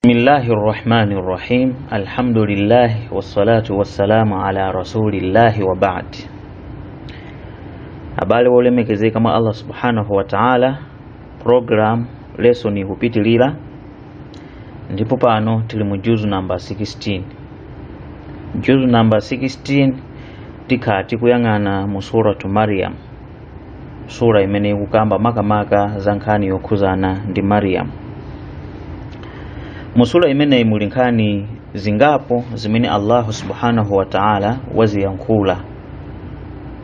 Bismillahirrahmanirrahim. Alhamdulillah wassalatu wassalamu ala rasulillah wa ba'd. Habari wolemekezeka kama Allah subhanahu wa ta'ala. Program lesson hupitilira ndipo pano tili mu juzu number 16. Juzu number 16 tikati kuyang'ana mu suratu Maryam, sura imene ikukamba makamaka za nkhani yokhuzana ndi Maryam. Musura imene muli nkhani zingapo zimene Allah subhanahu wa ta'ala waziyankhula.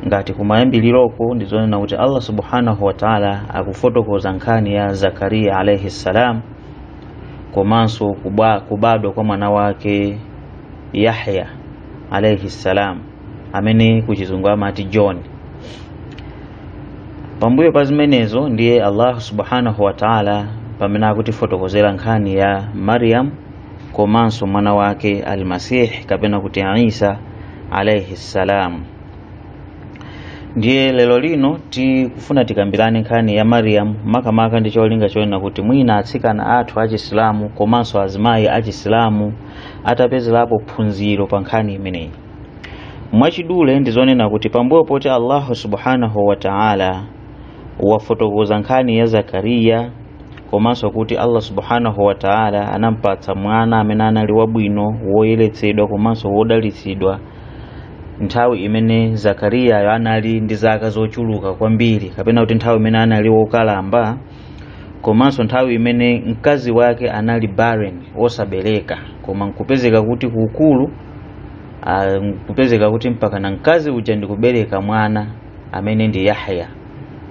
Ngati kumayambiliroko ndizonena kuti Allah subhanahu wa ta'ala akufotokoza nkhani ya Zakaria alayhi salam, komanso kubadwa kwa mwana wake Yahya alayhi salam, amene kuchizungu amati John. Pambuyo pa zimenezo ndiye Allah subhanahu wa ta'ala pamene akutifotokozera nkhani ya Maryam komanso mwana wake Al-Masih kapena kuti Isa alayhi salam. Ndiye lero lino tikufuna tikambirane nkhani ya Maryam makamaka ndi cholinga choona kuti mwina atsikana athu achisilamu komanso azimayi achisilamu atapezerapo phunziro pa nkhani imeneyi. Mwachidule ndizonena kuti pambuyo poti Allah subhanahu wa ta'ala wafotokoza nkhani ya Zakaria komanso kuti Allah subhanahu wa ta'ala anampatsa mwana amene anali wabwino, woyeretsedwa komanso wodalitsidwa nthawi imene Zakaria anali ndi zaka zochuluka kwambiri, kapena kuti nthawi imene anali wokalamba, komanso nthawi imene mkazi wake anali barren, wosabereka. Koma nkupezeka kuti kukulu nkupezeka kuti mpaka na mkazi uja ndikubereka mwana amene ndi Yahya.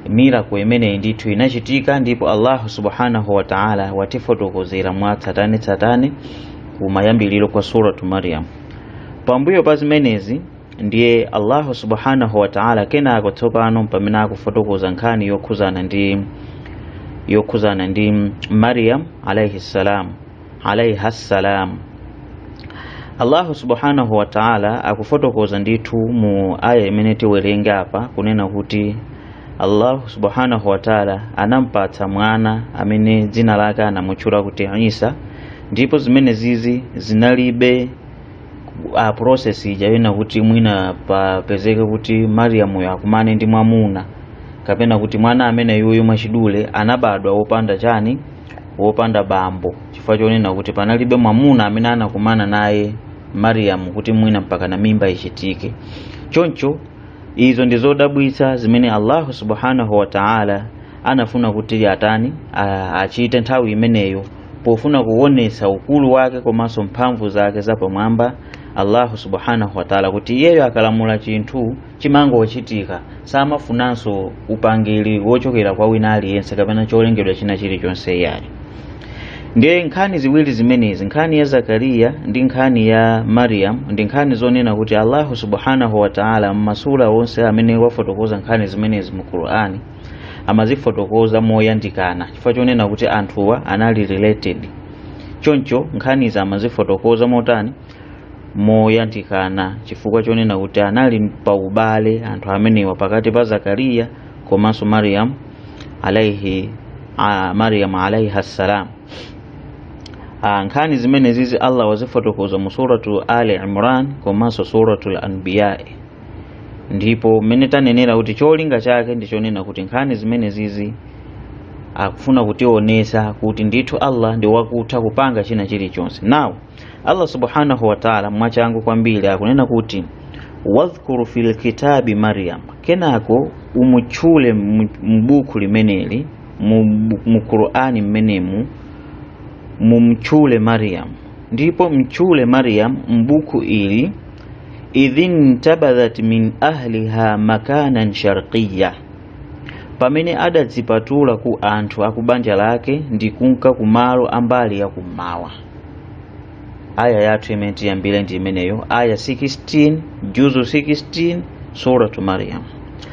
Miracle imene ndithu inachitika, ndipo Allah subhanahu wa ta'ala watifotokozera mwa tsatane kumayambiliro kwa suratu Maryam. Pambuyo pa zimenezi ndiye Allah subhanahu wa ta'ala kenako tsopano pamene akufotokoza nkhani yokhuzana ndi Maryam alayhi salam. Allah subhanahu wa ta'ala akufotokoza ndithu mu aya imene tiwerenga apa kunena kuti Allah subhanahu wa ta'ala anampatsa mwana amene dzina lake anamutchula kuti Isa, ndipo zimene zizi zinalibe process ijayena kuti mwina papezeke kuti Maryam yakumane ndi mwamuna, kapena kuti mwana amene yuyu mwachidule anabadwa wopanda chani, wopanda bambo, chifukwa chonena kuti panalibe mwamuna amene anakumana naye Maryam kuti mwina mpaka na mimba ichitike. Choncho izo ndizo dabwitsa zimene Allah subhanahu wa ta'ala anafuna kuti achite nthawi imeneyo, pofuna kuonesa ukulu wake komanso mphamvu zake zapamwamba. Allah subhanahu wa ta'ala kuti iyeyo akalamula chinthu chimangochitika, samafunanso upangiri wochokera kwa wina aliyense kapena cholengedwa china chilichonse yali. Ndiye nkhani ziwiri zimenezi, nkhani ya Zakaria ndi nkhani ya Maryam, ndi nkhani zonena kuti Allah subhanahu wa ta'ala mmasura onse amene wafotokoza nkhani zimenezi mu Qur'ani amazifotokoza moyandikana, chifukwa chonena kuti anthuwa anali related. Choncho nkhani za amazifotokoza motani, moyandikana, chifukwa chonena kuti anali pa ubale anthu amenewa pakati pa Zakaria komanso Maryam alayha salam. Nkhani zimene zizi Allah wazifotokoza mu suratu Ali Imran komanso suratul Anbiya. Ndipo mmene tanenera kuti cholinga chake ndichonena kuti nkhani zimene zizi akufuna kutionesa kuti ndithu Allah ndi wakutha kupanga china chilichonse. Now Allah subhanahu wa ta'ala mwachangu kwambiri akunena kuti wadhkuru fil kitabi Maryam, kenako umutchule mbuku limeneli mu Qur'ani mmenemu mumchule Maryam. Ndipo mchule Maryam mbuku ili idhin tabadhat min ahliha makanan sharqiyya, pamene adadzipatula ku anthu akubanja lake ndikunka kumalo ambali ya kumawa. Aya yathu imene tiyambire ndi imeneyo, aya 16 juzu 16 suratu Maryam.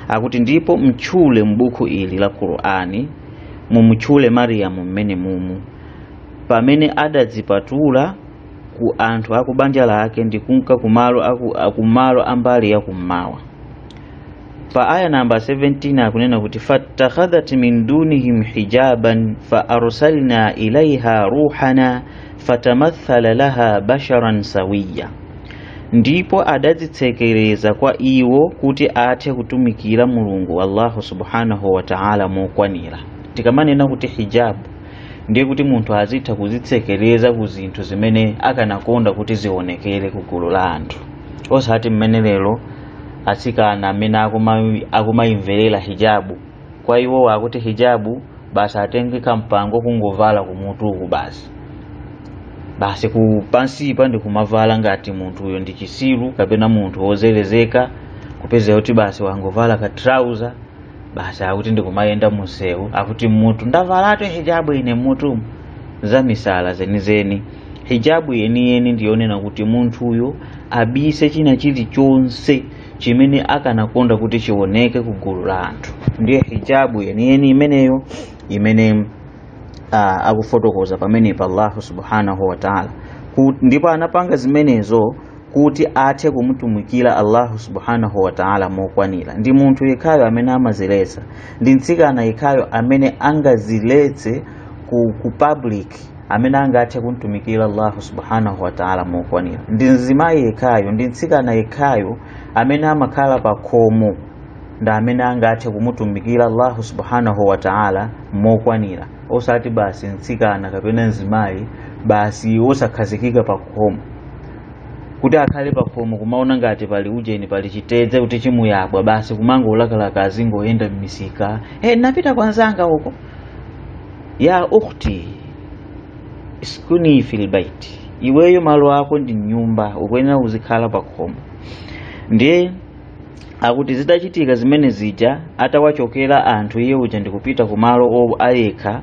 Akuti ndipo mchule mbuku ili la Qur'ani mumchule Maryam mmene mumu pamene adadzipatula ku anthu akubanja lake ndikunka kumalo ambali ya kumawa. Pa aya namba 17 akunena kuti fattakhadhat min dunihim hijaban fa arsalna ilaiha ruhana fatamathala laha basharan sawiya, ndipo adazitsekereza kwa iwo kuti athe kutumikira Mulungu Allahu subhanahu wa ta'ala mokwanira. Tikamanena kuti hijabu ndiye kuti munthu azitha kuzitsekereza ku zinthu zimene akanakonda kuti zionekere ku gulu la anthu. Osati mmene lero atsikana amene akumayimverera hijabu, kwa iwo akuti hijabu basi atenge kampango kungovala kumutu basi kupansipa ndi kumavala ngati munthu uyo ndi chisiru kapena munthu wozelezeka, kupeza kuti basi wangovala ka trouser basi akuti ndi kumayenda musewu akuti mutu ndavalatu hijabu ine mutu. Za misala zenizeni. Hijabu yeniyeni ndiyonena kuti munthu uyo abise china chilichonse chimene akanakonda kuti chioneke ku gulu la anthu. Ndiye hijabu yeniyeni imeneyo imene akufotokoza pamene pa Allah subhanahu wa ta'ala. Ndipo anapanga zimenezo kuti athe kumutumikira Allah subhanahu wa ta'ala mokwanira. Ndi munthu yekhayo amene amazilesa, ndi mtsikana yekhayo amene angaziletse ku public, amene angathe kumutumikira Allah subhanahu wa ta'ala mokwanira. Ndi mzimayi yekhayo, ndi mtsikana yekhayo amene amakhala pa khomo, nda amene angathe kumutumikira Allah subhanahu wa ta'ala mokwanira. Osati basi mtsikana kapena mzimayi basi osakhazikika pa khomo, kuti akhale pa khomo kumaona ngati pali ujeni pali chitedze kuti chimuyabwa basi kumanga ulakalaka azingoyenda m'misika. Napita kwa nzanga huko. Ya ukhti iskuni fil bait, iweyo malo ako ndi nyumba, ukwenera uzikhala pa khomo. Ndiye akuti zitachitika zimene zija atawachokera anthu iye uja ndikupita kumalo ayekha,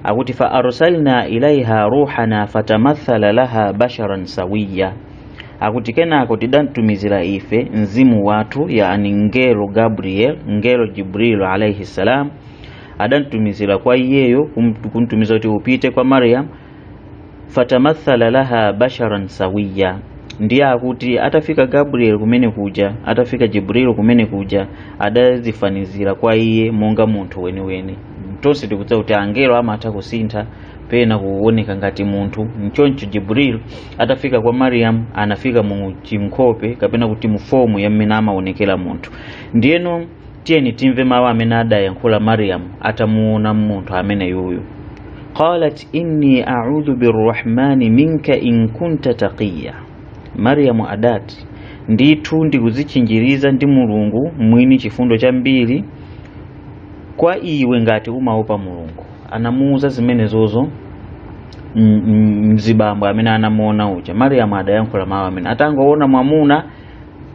akuti fa arsalna ilaiha ruhana fatamathala laha basharan sawiya, akuti kenako tidantumizira ife mzimu watu, yani ngelo Gabriel, ngelo Jibril alayhi salam, adantumizira kwa iyeyo kumtumiza kuti upite kwa Maryam, fatamathala laha basharan sawiya. Ndiye akuti atafika Gabriel kumene kuja, atafika Jibril kumene kuja, adazifanizira kwa iye monga munthu weniweni. Tonse tikudza kuti angelo amatha kusintha pena kuoneka ngati munthu. Nchoncho Jibril atafika kwa Maryam anafika mu chimkhope kapena kuti mu fomu ya mmene amaonekera munthu. Ndiyeno tiyeni timve mawu amene adayankhula Maryam atamuona munthu amene yuyu. Qalat inni a'udhu birrahmani minka in kunta taqiya. Maryam adati, ndithu ndikuzichinjiriza ndi Mulungu mwini chifundo chambiri kwa iwe ngati umaopa Mulungu. Anamuuza zimenezozo mzibambo amene anamuona uja. Maryam adayankhula mawu amene atangoona mwamuna,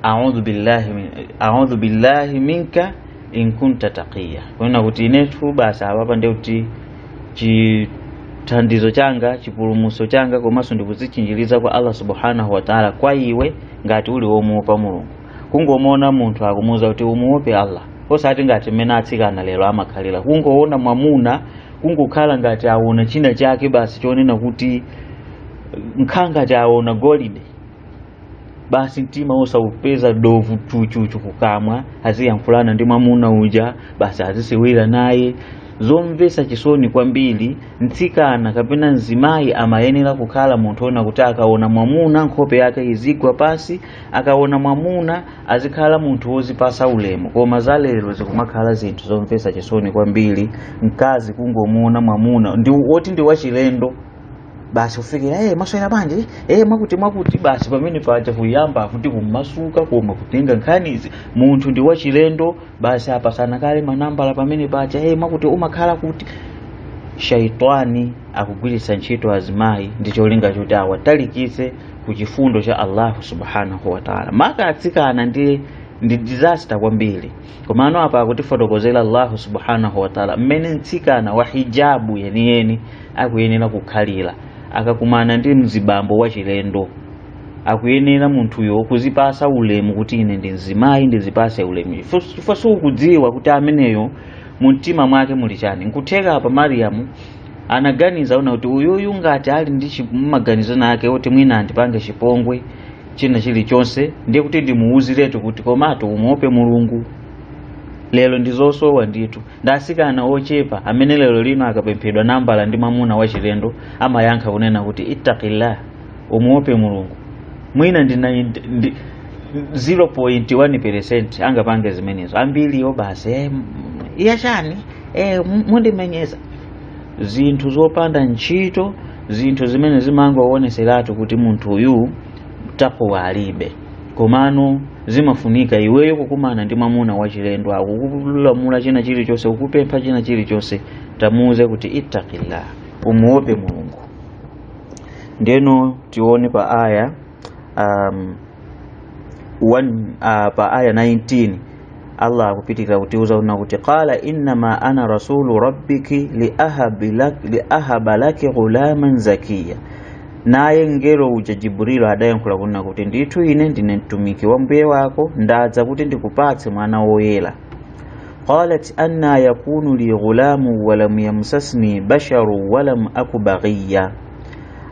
a'udhu billahi minka in kunta taqiya. Kuna kuti inetu basi apapa ndi kuti chithandizo changa, chipulumutso changa komanso ndikuzichinjiriza kwa Allah subhanahu wa ta'ala kwa iwe ngati uli womuopa Mulungu. Kungomuona munthu akumuuza kuti umuope Allah, osati ngati mmene atsikana lero amakhalira. Kungoona mwamuna kungokhala ngati aona china chake basi chonena kuti nkhanga chaona golide, basi mtima osaupeza dovu chuchu kukamwa, aziyankhulana ndi mwamuna uja basi azisiwira naye. Zomvesa chisoni kwambiri. Mtsikana kapena mzimayi amayenera kukhala munthu ona kuti akaona mwamuna nkhope yake izigwa pasi, akaona mwamuna azikhala munthu wozipasa ulemu. Koma zalero zikumakhala zinthu zomvesa chisoni kwambiri. Mkazi kungomuona mwamuna ndi woti ndi wachilendo basi ufikira maswera banje mwakuti basi pamene paja kuyamba futi kumasuka koma kutenga nkhanizi munthu ndi wachilendo basi apasana kale manambala pamene paja mwakuti umakhala kuti. Shaitani akugwiritsa ntchito azimayi ndi cholinga choti awatalikise ku chifundo cha Allah subhanahu wa ta'ala. Maka atsikana ndi disaster kwambiri. Komano apa akutifotokozera Allah subhanahu wa ta'ala mmene mtsikana wa hijabu yeniyeni akuyenera kukhalira. Akakumana ndi mzibambo wa chilendo, akuyenera munthuyo kuzipasa ulemu kuti ine ndi mzimayi ndizipase ulemu. Ifoso ukudziwa kuti ameneyo mumtima mwake muli chani. Nkutheka apa Maryam anaganiza una kuti uyuyu ngati ali ndi maganizo nake oti mwina andipange chipongwe china chilichonse, ndiye kuti ndimuuziretu kuti komatu umuope Mulungu. lero ndizosowa nditu ndasikana ochepa amene lero lino akapemphedwa nambala ndi mamuna wachilendo amayankha kunena kuti ittaqillah, umuope Mulungu. Mwina ndi 0.1% angapange zimenezo, ambiriyo basi iyachani mundimenyeza. Zinthu zopanda ntchito, zinthu zimene zimangowoneseratu kuti munthu uyu takwa alibe. Komano zimafunika iweyo kukumana ndi mamuna wachilendo akukulamula china chilichonse, kukupempha china chilichonse, tamuuze kuti ittaqillah, umuope Mulungu. Ndeno tione pa aya pa aya 19 Allah akupitika kutiuza una kuti qala innama ana rasulu rabbiki liahaba laki ghulaman zakiya. Naye ngelo uja Jibril adayankhula kunena kuti ndithu ine ndine mtumiki wa mbuye wako, ndadza kuti ndikupatse mwana woyera. Qalat anna yakunu li ghulamu wa lam yamsasni basharu wa lam aku baghiya.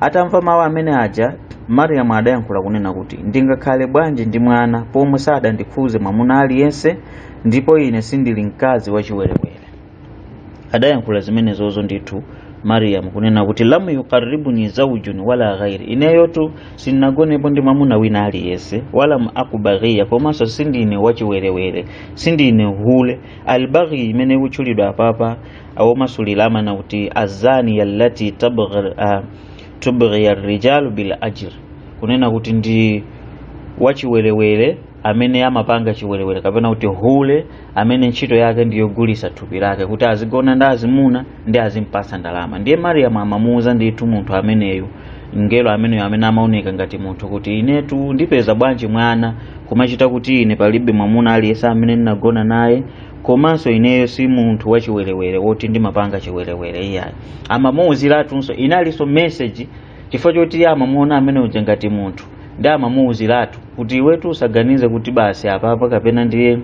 Atamva mawu amene aja Maryam adayankhula kunena kuti ndingakhale bwanji ndi mwana pomwe sadandikhuze mwamuna aliyense, ndipo ine sindili mkazi wachiwerewere. Adayankhula zimenezozo ndithu Maryam kunena kuti lam yuqarribuni zawjun wala ghairi, ineyotu sinagonepo ndi mwamuna wina aliyense, wala akubaghiya, komanso sindine wachiwerewere, sindine hule. Albaghi imene uchulidwa apapa awo masulilama na kuti azani allati tubghi ar-rijal bil ajr, kunena kuti ndi wachiwerewere amene amapanga chiwerewere, kapena kuti hule amene ntchito yake ndiyo gulisa thupi lake kuti azigona ndi azimuna ndi azimpasa ndalama. Ndiye Maryam amamuuza ndithu munthu ameneyo, ngelo ameneyo amene amaoneka ngati munthu, kuti inetu ndipeza bwanji mwana kumachita kuti ine palibe mwamuna aliyense amene ndinagona naye, komanso ineyo si munthu wachiwerewere woti ndimapanga chiwerewere iyayi. Amamuuziratunso inalinso message chifukwa choti amamuona amene uja ngati munthu, ndi amamuuziratu kuti iwetu usaganize kuti basi apapa kapena ndiye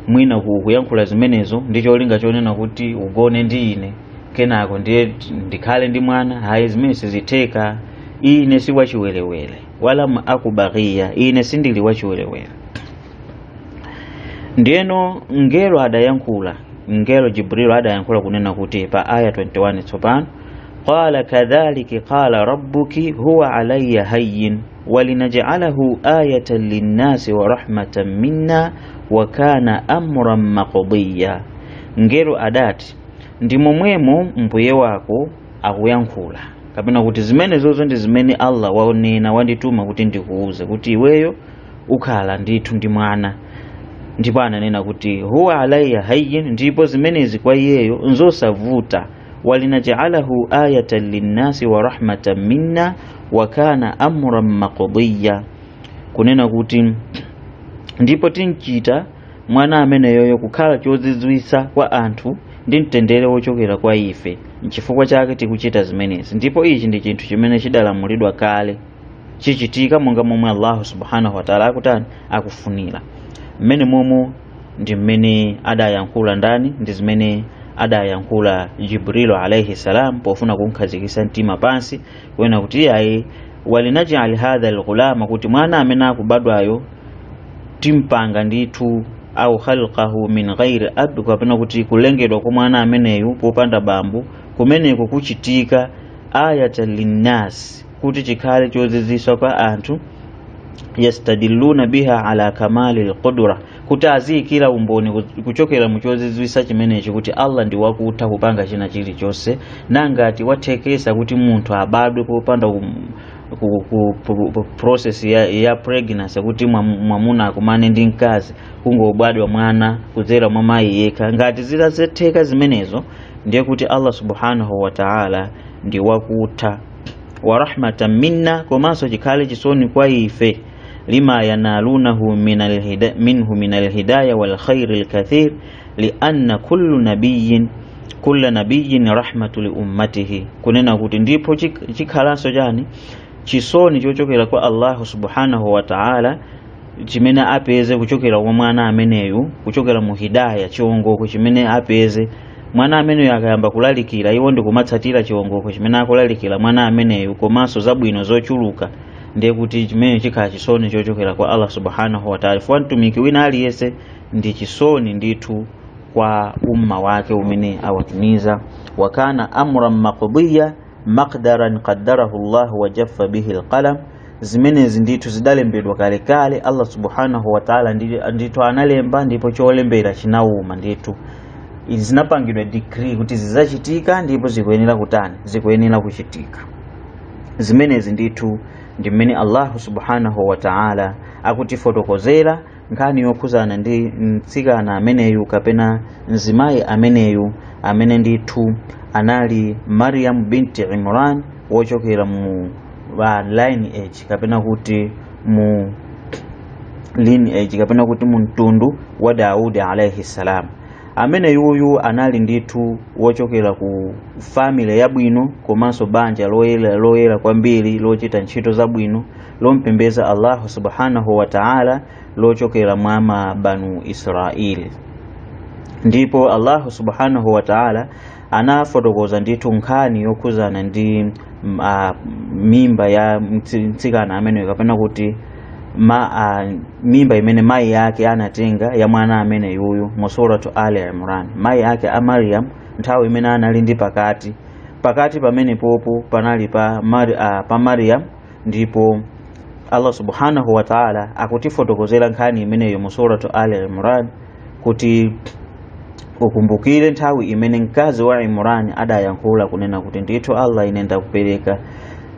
mwina kuyankhula zimenezo ndi cholinga chonena kuti ugone ndi ine kenako ndiye ndikhale ndi mwana. Hayi, zimene sizitheka. Ine si wachiwerewere, wala akubaghiya, ine sindili wachiwerewere. Ndiyeno ngelo adayankhula, ngelo Jibril adayankhula kunena kuti pa aya 21 tsopano, qala kadhalika qala rabbuki huwa alayya hayyin walinaj'alahu ayatan linnasi wa rahmatan minna wa kana amran maqdiya. Ngelo adati ndi momwemo mbuye wako akuyankhula, kapena kuti zimene zozo ndi zimene Allah waonena wandituma kuti ndikuuze kuti iweyo ukhala ndithu ndi mwana. Ndipo ananena kuti huwa alayya hayyin, ndipo zimenezi kwa iyeyo nzosavuta. Walinaj'alahu ayatan linnasi wa rahmatan minna wa kana amran maqdiya, kunena kuti ndipo tinchita mwana ameneyoyo kukhala chozizwisa kwa anthu ndi mtendere wochokera kwa ife, nchifukwa chake tikuchita zimenezi. Ndipo ichi ndi chinthu chimene chidalamulidwa kale chichitika monga momwe Allah subhanahu wa ta'ala akutani akufunira. Mmene momo ndi mmene adayankhula ndani, ndi zimene adayankhula Jibril alayhi salam pofuna kunkhazikisa mtima pansi kuona kuti ayi walinaj'al hadha al-ghulama, kuti mwana amene akubadwayo timpanga ndithu au khalqahu min ghairi ab, kapena kuti kulengedwa kwa mwana ameneyu popanda bambu kumeneko kuchitika ayatan linnas, kuti chikhale choziziswa kwa anthu, yastadilluna biha ala kamali al-qudra, kuti azikira umboni kuchokera muchozizwisa chimenechi kuti Allah ndi wakutha kupanga china chilichonse, nangati wathekesa kuti munthu abadwe popanda process ya pregnancy, kuti mwamuna akumane ndi mkazi kungobadwa mwana kudzera mwa mayi yekha. Ngati zitatheka zimenezo, ndiye kuti Allah subhanahu wa ta'ala ndi wakutha. Wa rahmatan minna, komanso chikhale chisoni kwa ife, lima yanalunahu minhu min alhidayah wal khair alkathir lianna kullu nabiyyin rahmatu li ummatihi, kunena kuti ndipo chikhalanso chani chisoni chochokera kwa Allah subhanahu wa ta'ala chimene apeze kuchokera kwa mwana ameneyu, kuchokera mu hidayah chiongoko chimene apeze mwana ameneyu akayamba kulalikira, iwo ndi kumatsatira chiongoko chimene akulalikira mwana ameneyu, komanso zabwino zochuluka ndiye kuti chimene chikhala chisoni chochokera kwa Allah subhanahu wa ta'ala. Fwa mtumiki wina aliyese ndi chisoni ndithu kwa umma wake umene awatumiza. Wa kana amran maqdiya maqdaran qaddarahu Allah wa jaffa bihi alqalam. Zimenezi ndithu zidalembedwa kale kale, Allah subhanahu wa ta'ala ndithu analemba ndipo cholembera chinawuma ndithu. Izi zinapangidwa decree kuti zizachitika ndipo zikuyenera kutani, zikuyenera kuchitika. Zimenezi ndithu ndi mmene Allah subhanahu wa ta'ala akutifotokozera nkhani yokhuzana ndi mtsikana ameneyu kapena mzimayi ameneyu amene ndithu anali Maryam binti Imran wochokera mu lineage kapena kuti mu lineage kapena kuti mu mtundu wa Daudi alayhi salam. Amene yuyu anali ndithu wochokera ku family yabwino komanso banja loyera kwambiri lochita ntchito zabwino lompembeza Allah subhanahu wa ta'ala lochokera mwa Banu Israeli. Ndipo Allah subhanahu wa ta'ala anafotokoza ndithu nkhani yokhuzana ndi mimba ya mtsikana amene kapena kuti mimba imene mai yake anatenga ya mwana amene yuyu mu suratu Ali Imran. Mai yake a Maryam nthawi imene anali ndi pakati pamene popo panali pa Maryam, ndipo Allah subhanahu wa ta'ala akutifotokozera nkhani imeneyo mu suratu Ali Imran kuti ukumbukire nthawi imene mkazi wa Imran adayankhula kunena kuti ndithu Allah inenda kupereka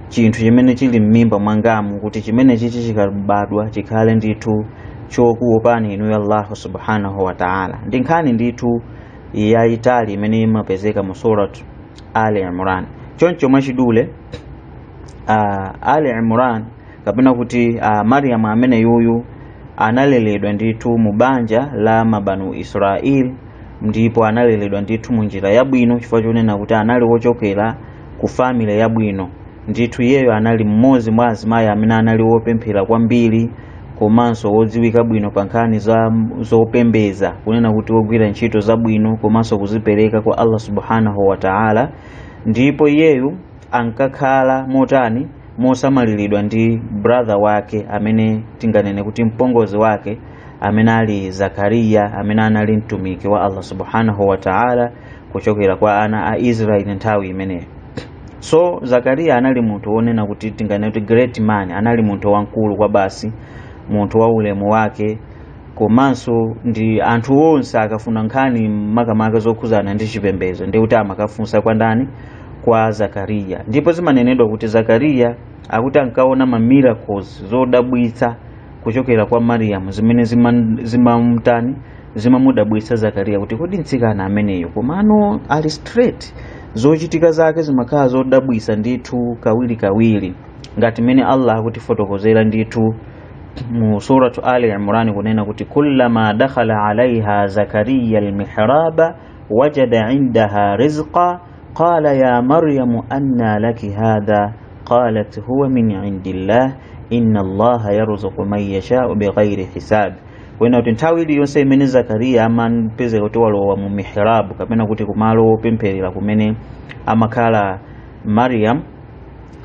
chinthu chimene chili mmimba mwangamu kuti chimene chichi chikabadwa chikhale ndithu chokuopani inu Allah subhanahu wa ta'ala. Ndi nkhani ndithu yayitali imene imapezeka mu suratu Ali Imran. Choncho mwachidule Ali Imran kapena kuti Maryam amene yuyu analeledwa ndithu mu banja la Banu Israeli, ndipo analeledwa ndithu mu njira yabwino chifukwa chonena kuti anali wochokera ku family yabwino. Ndithu iyeyo anali mmodzi mwa azimayi amene anali wopemphera kwambiri komanso wodziwika bwino pa nkhani zopembeza kunena kuti wogwira ntchito zabwino komanso kuzipereka kwa Allah subhanahu wa ta'ala. Ndipo iyeyo ankakhala motani mosamaliridwa ndi brother wake amene tinganene kuti mpongozi wake amene ali Zakariya amene anali mtumiki wa Allah subhanahu wa ta'ala kuchokera kwa ana a Israeli nthawi imeneyo. So Zakariya anali munthu wonena kuti tinganene kuti great man, anali munthu wankulu kwa basi, munthu wa ulemu wake komanso ndi anthu onse akafuna nkhani makamaka zokhuzana ndi chipembedzo ndi kuti amakafunsa kwa ndani, kwa Zakariya. Ndipo zimanenedwa kuti Zakariya akuti ankaona ma miracles zodabwitsa kuchokera kwa Maryam zimene zimamudabwitsa Zakariya kuti kodi mtsikana ameneyo komano ali straight, zochitika zake zimakhala zodabwitsa ndithu kawiri ngati mene Allah akutifotokozera ndithu mu suratu Ali Imran kunena kuti kullama dakhala alaiha Zakariya almihraba wajada indaha rizqa qala ya Maryamu anna laki hadha qalat huwa min indillah inna Allaha yarzuqu man yasha'u bighairi hisab. Kwena kuti nthawi iliyonse imene Zakariya ampezeka kuti walowa mu mihrabu kapena kuti kumalo opempherera kumene amakhala Maryam,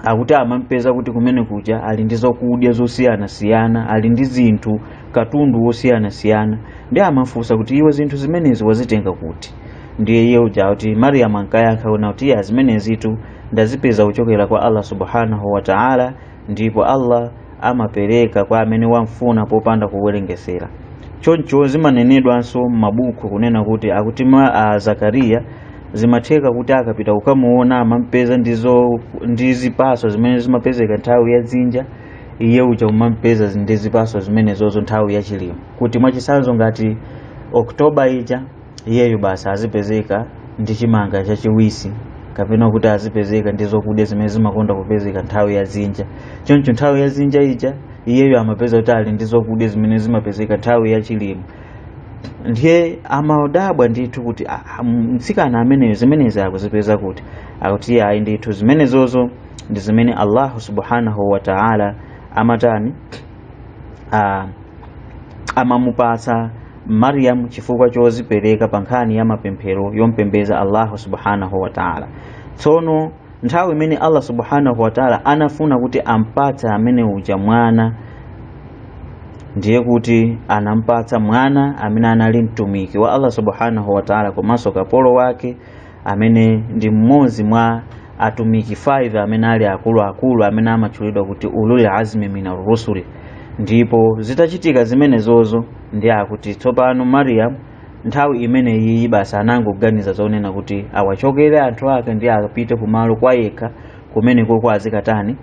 akuti amampeza kuti kumene kuja ali ndi zokudya zosiyana-siyana, ali ndi zinthu katundu wosiyana-siyana, ndi amafunsa kuti iwe zinthu zimenezi wazitenga kuti. Ndiye iye uja kuti Maryam ankayankha kuti ya zimenezitu ndazipeza kuchokera kwa Allah subhanahu wa ta'ala, ndipo Allah amapereka kwa amene wamfuna popanda kuwerengesera. Choncho zimanenedwanso m'mabuku kunena kuti akuti Zakariya zimatheka kuti akapita kukamuona amampeza ndi zipaso zimene zimapezeka nthawi ya dzinja, iye uja umampeza ndi zipaso zimene zozo nthawi ya chilimo. Kuti mwachisanzo ngati Oktoba ija iyeyo basi azipezeka ndi chimanga chachiwisi kapena kuti azipezeka ndi zokudya zimene zimakonda kupezeka nthawi ya dzinja. Choncho nthawi ya dzinja ija iyeyo amapeza kuti ali ndi zokudya zimene zimapezeka nthawi ya chilimo. Ndiye amadabwa ndithu kuti mtsikana ameneyo zimenezi akuzipeza kuti, akuti ayi ndithu zimenezozo ndi zimene Allah subhanahu wa ta'ala amatani amamupatsa Maryam chifukwa chozipereka pa nkhani ya mapemphero yompembeza Allah subhanahu wa ta'ala. Tsono nthawi imene Allah subhanahu wa ta'ala anafuna kuti ampatse amene uja mwana, ndiye kuti anampatsa mwana amene anali mtumiki wa Allah subhanahu wa ta'ala komanso kapolo wake, amene ndi mmodzi mwa atumiki 5 amene ali akuluakulu amene amatchulidwa kuti ulul azmi minar rusuli. Ndipo zitachitika zimenezozo ndi akuti tsopano Maryam nthawi imeneyi basa anangoganiza zonena kuti awachokere anthu ake ndi apite kumalo kwa yekha kumeneko kwa azikatani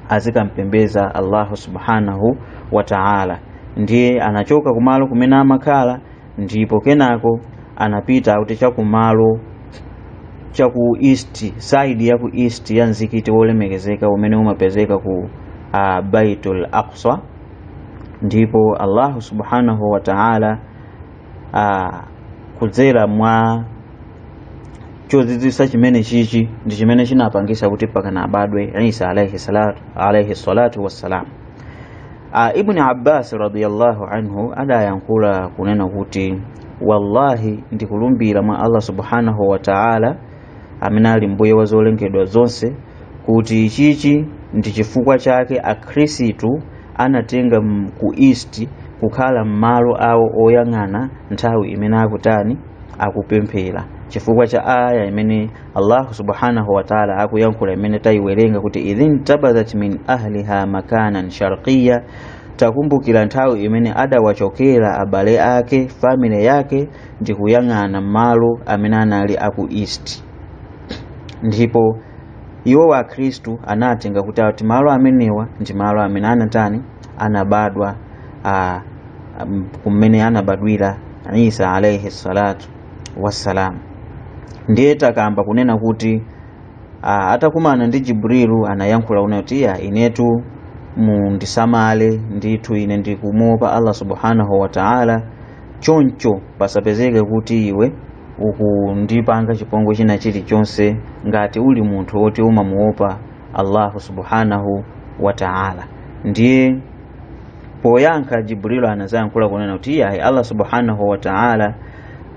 azikampembeza Allah subhanahu wa ta'ala. Ndiye anachoka kumalo kumene amakhala, ndipo kenako anapita kuti chakumalo chaku east side ya ku east ya mzikiti wolemekezeka umene umapezeka ku Baitul Aqsa. Ndipo Allah subhanahu wa ta'ala kudzera mwa chodzidzisa chimene chichi ndi chimene chinapangisa kuti pakana abadwe Isa alayhi salatu wassalam. Ibn Abbas radiyallahu anhu adayankhula kunena kuti wallahi ndikulumbira mwa Allah subhanahu wa ta'ala amene ali mbuye wa zolengedwa zonse kuti chichi ndi chifukwa chake akhristu anatenga ku east kukhala mmalo awo oyang'ana nthawi imene akutani akupemphera, chifukwa cha aya imene Allah subhanahu wa ta'ala akuyankhula imene tayiwerenga kuti idhin tabadat min ahliha makanan sharqiyya, takumbukira nthawi imene adawachokera abale ake family yake ndi kuyang'ana mmalo amene anali aku east. Ndipo iwo wa Kristu anatenga kuti ati malo amenewa ndi malo amene anatani anabadwa kumene anabadwira Isa alayhi salatu wassalam. Ndiye takamba kunena kuti atakumana ndi Jibrilu anayankhula unati inetu mundisamale ndithu ine ndikumuopa Allah subhanahu wa ta'ala, choncho pasapezeke kuti iwe ukundipanga chipongwe china chilichonse ngati uli munthu woti umamuopa Allah subhanahu wa ta'ala. Ndiye poyankha Jibrilu anazayankhula kunena kuti Allah subhanahu wa ta'ala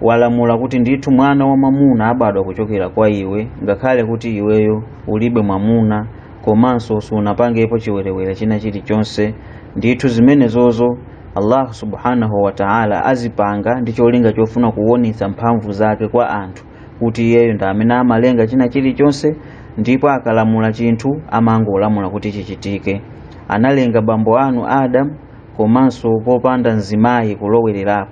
walamula kuti ndithu mwana wa mamuna abadwa kuchokera kwa iwe, ngakhale kuti iweyo ulibe mamuna komanso sunapangepo chiwerewere china chilichonse. Ndithu zimenezozo Allah subhanahu wa ta'ala azipanga ndi cholinga chofuna kuwonetsa mphamvu zake kwa anthu kuti iyeyo ndi amene amalenga china chilichonse, ndipo akalamula chinthu amangolamula kuti chichitike. Analenga bambo anu Adam komanso popanda mzimayi kulowererapo,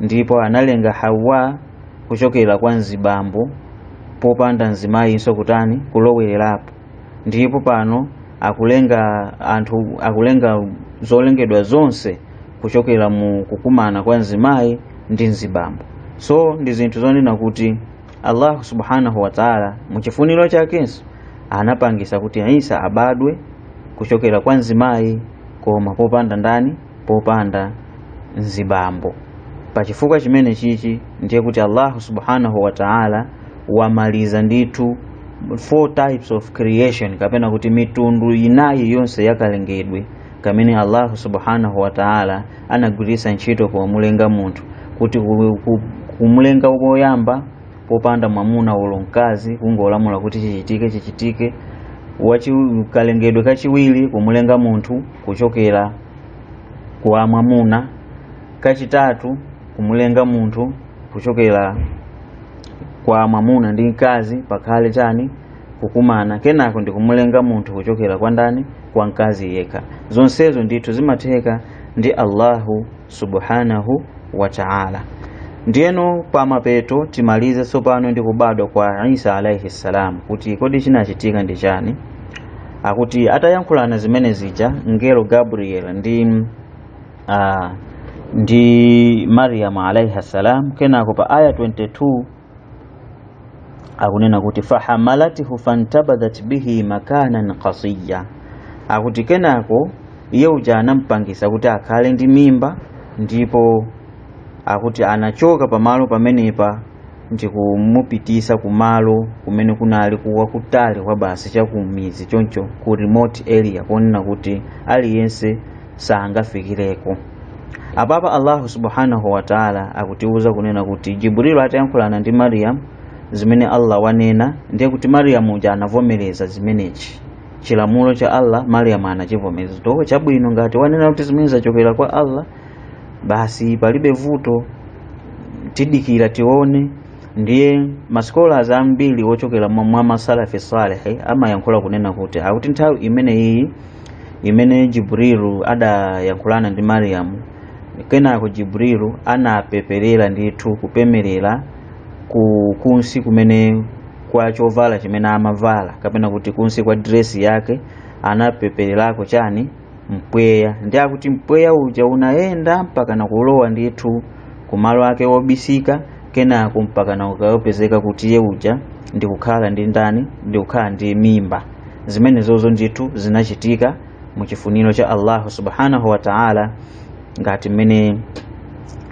ndipo analenga Hawa kuchokera kwa mzibambo popanda mzimayi inso kutani kulowererapo. Ndipo pano akulenga zolengedwa zonse kuchokera mu kukumana kwa mzimayi ndi mzibambo. So ndi zinthu zonena kuti Allah subhanahu wa ta'ala muchifuniro chakenso anapangisa kuti Isa abadwe kuchokera kwa mzimayi koma popanda ndani, popanda mzibambo. Pachifukwa chimene chichi ndiye kuti Allah subhanahu wa ta'ala wamaliza ndithu 4 types of creation, kapena kuti mitundu inayi yonse yakalengedwe kamene Allah subhanahu wa ta'ala anagwiritsa ntchito pomulenga munthu, kuti kumulenga woyamba popanda mwamuna ulo mkazi kungolamula kuti chichitike. Kalengedwe kachiwiri kumulenga munthu kuchokera kwa mwamuna, kachitatu kumulenga munthu kuchokera kwa mwamuna ndi mkazi pakhale chani kukumana, kenako ndi kumulenga munthu kuchokera kwa ndani, kwa mkazi yekha. Zonsezo ndithu zimatheka ndi Allahu subhanahu wa ta'ala. Ndiyeno pa mapeto timalize tsopano ndi kubadwa kwa Isa alayhi salam, kuti kodi chinachitika ndi chani. Akuti atayankhulana zimene zija ngelo Gabriel ndi Maryam alayhi salam, kenako pa aya 22 akunena kuti fahamalatihu fantabadat bihi makanan qasiyya. Akuti kenako iye uja anampangisa kuti akhale ndi mimba, ndipo akuti anachoka pamalo pamenepa ndi kumupitisa kumalo kumene kunali kuwa kutali kwa basi chakumizi choncho ku remote area, kuonena kuti aliyense sangafikireko. Apapa Allah subhanahu wa ta'ala akutiuza kunena kuti Jibril atayankhulana ndi Maryam zimene Allah wanena, ndiye kuti Mariamu uja anavomereza zimenechi. Chilamulo cha Allah Mariamu anachivomereza. To chabwino ngati wanena kuti zimene zachokera kwa Allah, basi palibe vuto, tidikira tione. Ndiye maskola ambiri ochokera mwa masalafi salih amayankhula kunena kuti akuti nthawi imene Jibrilu adayankhulana ndi Mariamu, kenako Jibrilu anapeperera ndithu kupemerera kunsi kumene kwa chovala chimene amavala, kapena kuti kunsi kwa dress yake anapepererako chani mpweya. Ndiye akuti mpweya uja unayenda mpaka nakulowa ndithu kumalo ake obisika, kenako mpaka na ukayopezeka kuti iye uja ndikukhala ndi ndani, ndikukhala ndi mimba. Zimene zozo ndithu zinachitika mu chifuniro cha Allah subhanahu wa ta'ala, ngati mmene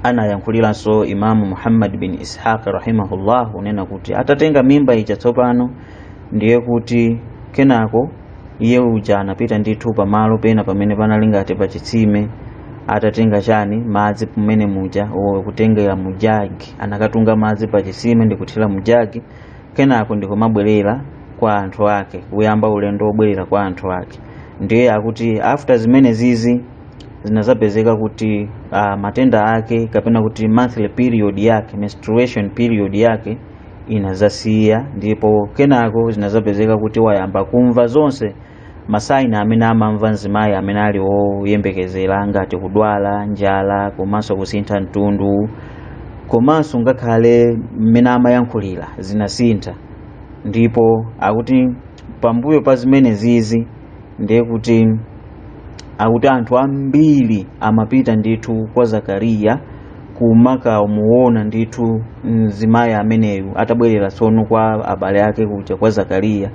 anayankhuliranso Imamu Muhammad bin Ishaq rahimahullah unena kuti atatenga mimba ija tsopano, ndiye kuti kenako iye uja anapita ndithu pamalo pena pamene panali ngati pa chitsime, atatenga chani madzi pamene muja kutengera mujagi, anakatunga madzi pa chitsime ndikuthira mujagi, kenako ndikumabwerera kwa anthu ake, kuyamba ulendo obwerera kwa anthu ake. Ndiye akuti after zimene zizi zinazapezeka kuti matenda ake kapena kuti monthly period yake, menstruation period yake inazasiya, ndipo kenako zinazapezeka kuti wayamba kumva zonse masaina amene amamva mzimayi amene ali oyembekezera, ngati kudwala, njala, komanso kusintha mtundu, komanso ngakhale mmene amayankhulira zinasintha. Ndipo akuti pambuyo pa zimene zizi ndiye kuti akuti anthu ambiri amapita ndithu kwa Zakariya kumaka muona ndithu mzimayi ameneyu atabwerera tsono kwa abale ake kuja kwa Zakariya.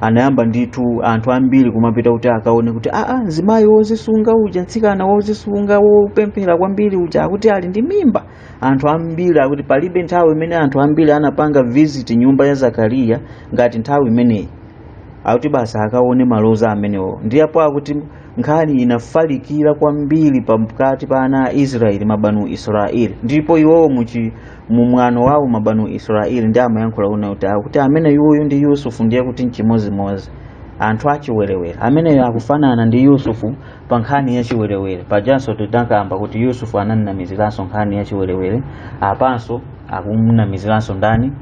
Anayamba ndithu anthu ambiri kumapita kuti akaone kuti mzimayi wozisunga uja, mtsikana wozisunga wopemphera kwambiri uja akuti ali ndi mimba. Anthu ambiri akuti palibe nthawi imene anthu ambiri anapanga visit nyumba ya Zakariya ngati nthawi imeneyi, akuti basi akaone maloza amenewo. Ndiyapo akuti nkhani inafalikira kwambiri pakati pa ana a Israeli, mabanu Israeli. Ndipo iwowo mu mwano wawo mabanu Israeli ndi amayankhula kuti amene yuyu ndi Yusufu, ndiye kuti nchimozimozi anthu achiwerewere amene akufanana ndi Yusufu pa nkhani ya chiwerewere. Pajanso tidakamba kuti Yusufu ananamiziranso nkhani ya chiwerewere, apanso akunamiziranso ndani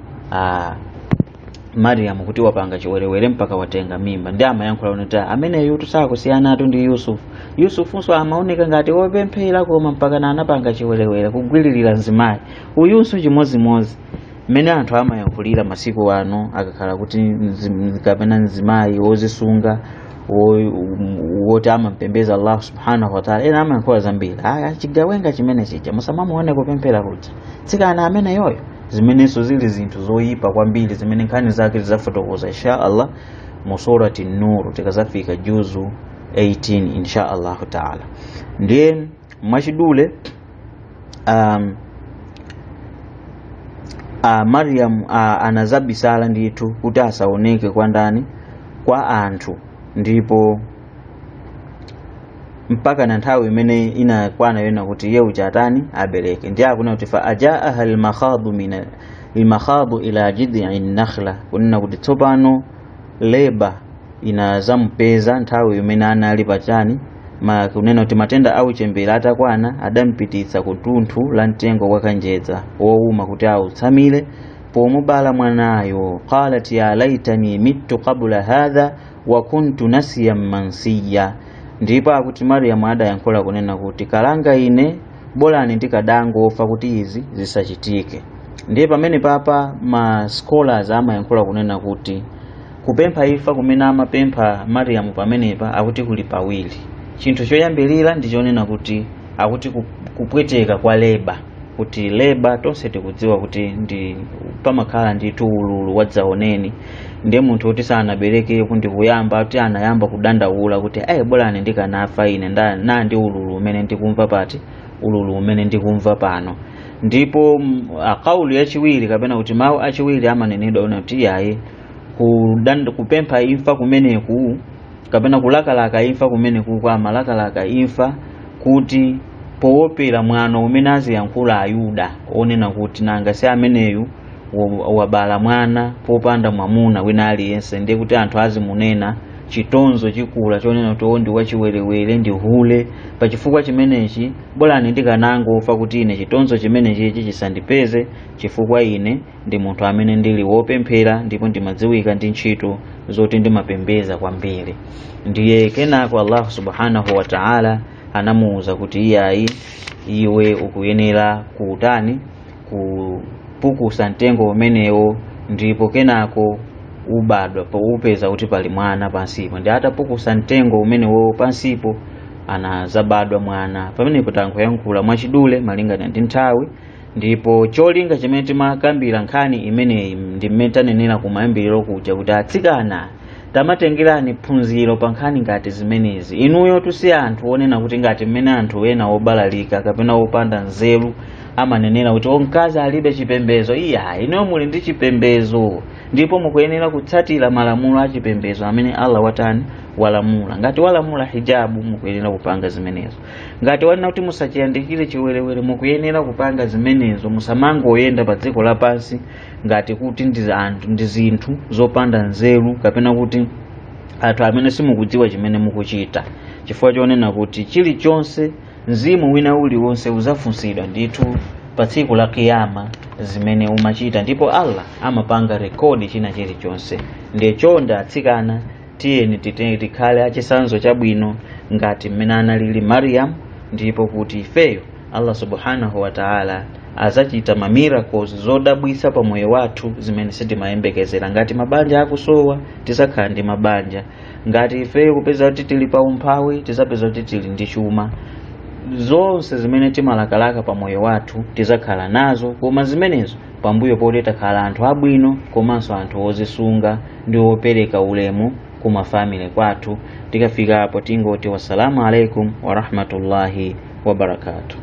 Mariamu kuti wapanga chiwerewere mpaka watenga mimba. Ndi amayankhula kuti amene yutu sakusiyana atu ndi Yusufu. Yusufunso amaoneka ngati wopemphera koma mpaka na anapanga chiwerewere kugwiririra mzimayi. Uyunso chimozimozi mmene anthu amayankhulira masiku ano, akakhala kuti kapena mzimayi wozisunga woti amampembeza Allah subhanahu wa ta'ala, ena amayankhula zambiri. Chigawenga chimene chija musamamuone kupemphera kuti tsikana amene yoyo. Zimenezo zili zinthu zoyipa kwambiri zimene nkhani zake zizafotokoza insha Allah mu surati Nur tikazafika juzu 18 insha Allah ta'ala. Ndiye mwachidule Maryam anazabisala ndithu kuti asaoneke kwa ndani, kwa anthu, ndipo mpaka na nthawi imene inakwana yona kuti iye uchatani abereke. Ndiye akuna kuti fa ajaaha al-makhadu ila jid'in nakhla, kunena kuti tsopano leba inazampeza nthawi imene anali pachani, kunena kuti matenda au chembera atakwana adampititsa kutunthu la mtengo wa kanjedza wowuma kuti autsamire pomubala mwanayo. Qalat ya laitani mittu qabla hadha wa kuntu nasiyan mansiya. Ndipo akuti Mariamu adayankhula kunena kuti kalanga ine bolani ndikadangofa kuti izi zisachitike. Ndiye pamene papa ma scholars amayankhula kunena kuti kupempha imfa kumene amapempha Mariamu pamenepa akuti kuli pawiri. Chinthu choyambirira ndichonena kuti akuti kupweteka kwa leba, kuti leba tonse tikudziwa kuti ndi pamakhala ndithu ululu wadzaoneni. Ndiye munthu kuti sanabereke kuti kuyamba kuti anayamba kudandaula kuti bolani ndikanafa ine ndi ululu umene ndikumva pati, ululu umene ndikumva pano. Ndipo akauli yachiwiri kapena kuti mawu achiwiri amanenedwa kuti yaye kupempha imfa kumeneku kapena kulakalaka imfa kumeneku kwa malakalaka imfa kuti poopera mwano umene aziyankhula Ayuda onena kuti nanga si ameneyu wabala mwana popanda mwamuna wina aliyense, ndiye kuti anthu azimunena chitonzo chikula chonena kuti ndi wachiwerewere ndi hule. Pachifukwa chimenechi bolani ndikanangofa kuti ine chitonzo chimenechi chisandipeze, chifukwa ine ndi munthu amene ndili wopemphera ndipo ndimadziwika ndi ntchito zoti ndimapembeza kwambiri. Ndiye kenako Allah subhanahu wa ta'ala anamuuza kuti iwe ukuyenera kutani kupukusa mtengo umenewo, ndipo kenako ubadwa upeza kuti pali mwana pansipo. Ndi atapukusa mtengo umenewo pansipo anazabadwa mwana. Pamenepo tangoyankhula mwachidule malingana ndi nthawi, ndipo cholinga chimene timakambira nkhani imeneyi ndi mmene tanenera kumayambiriro kuja kuti atsikana tamatengerani phunziro pa nkhani ngati zimenezi. Inuyo tusi anthu onena kuti ngati mmene anthu ena obalalika kapena opanda nzeru amanenera kuti mkazi alibe chipembezo. Inuyo muli ndi chipembezo, ndipo mukuyenera kutsatira malamulo a chipembezo amene Allah watani walamula. Ngati walamula hijabu mukuyenera kupanga zimenezo. Ngati wanena kuti musachiyandikire chiwerewere mukuyenera kupanga zimenezo. Musamangoyenda pa dziko lapansi ngati kuti ndi zinthu zopanda nzeru kapena kuti anthu amene simukudziwa chimene mukuchita. Chifukwa chonena kuti chilichonse mzimu wina uliwonse uzafunsidwa ndithu pa tsiku la kiyama zimene umachita, ndipo Allah amapanga rekodi china chilichonse. Ndiye chonde atsikana tiyeni tikhale achisanzo chabwino ngati mmene analili Maryam, ndipo kuti ifeyo Allah subhanahu wa ta'ala azachita miracles zodabwisa pa moyo wathu zimene sitimayembekezera. Ngati mabanja akusowa tisakhala ndi mabanja, ngati ifeyo kupeza kuti tili pa umphawi tisapeza kuti tili ndi chuma. Zonse zimene timalakalaka pa moyo wathu tizakhala nazo, koma zimenezo pambuyo poti takhala anthu abwino komanso anthu ozisunga ndi opereka ulemu kuma family kwathu. Tikafika hapo tingoti wassalamu alaikum wa rahmatullahi wa barakatuh.